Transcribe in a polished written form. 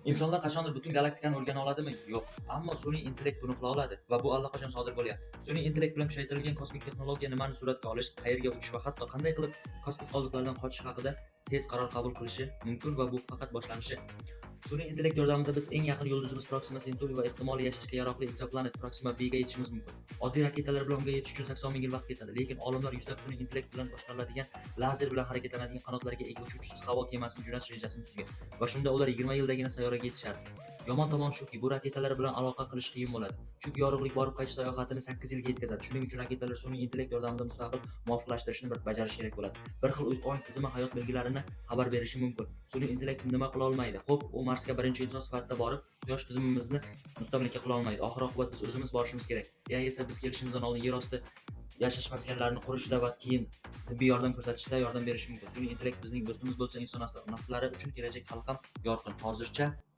Insonlar qachondir butun galaktikani o'rgana oladimi? Yo'q. Ammo sun'iy intellekt buni qila oladi va bu allaqachon sodir bo'lyapti. Sun'iy intellekt bilan kuchaytirilgan kosmik texnologiya nimani suratga olish, qayerga uchish va hatto qanday qilib kosmik qoldiqlardan qochish haqida tez qaror qabul qilishi mumkin va bu faqat boshlanishi. Sun'iy intellekt yordamida biz eng yaqin yulduzimiz Proxima Centauri va ehtimoliy yashashga yaroqli ekzoplanet Proxima b ga yetishimiz mumkin. Oddiy raketalar bilan unga yetish uchun 80 ming yil vaqt ketadi, lekin olimlar yuzlab sun'iy intellekt bilan boshqariladigan lazer bilan harakatlanadigan qanotlarga ega uchuvchisiz havo kemasini jo'natish rejasini tuzgan va shunda ular 20 yildagina sayyoraga yetishadi. Yomon tomoni shuki, bu raketalar bilan aloqa qilish qiyin bo'ladi. Chunki yorug'lik borib qaytish sayohatini 8 yilga yetkazadi. Shuning uchun raketalar sun'iy intellekt yordamida mustaqil muvofiqlashtirishni bajarish kerak bo'ladi. Bir xil uyqu tizimi hayot belgilarini xabar berishi mumkin. Sun'iy intellekt nima qila olmaydi? Xo'p, u Marsga birinchi inson sifatida borib, Quyosh tizimimizni mustamlaka qila olmaydi. Oxir-oqibat biz o'zimiz borishimiz kerak. Esa biz kelishimizdan oldin yer osti yashash maskanlarini qurishda va keyin tibbiy yordam ko'rsatishda yordam berishi mumkin. Sun'iy intellekt bizning do'stimiz bo'lsa, inson astronavtlari uchun kelajak hali ham yorqin. Hozircha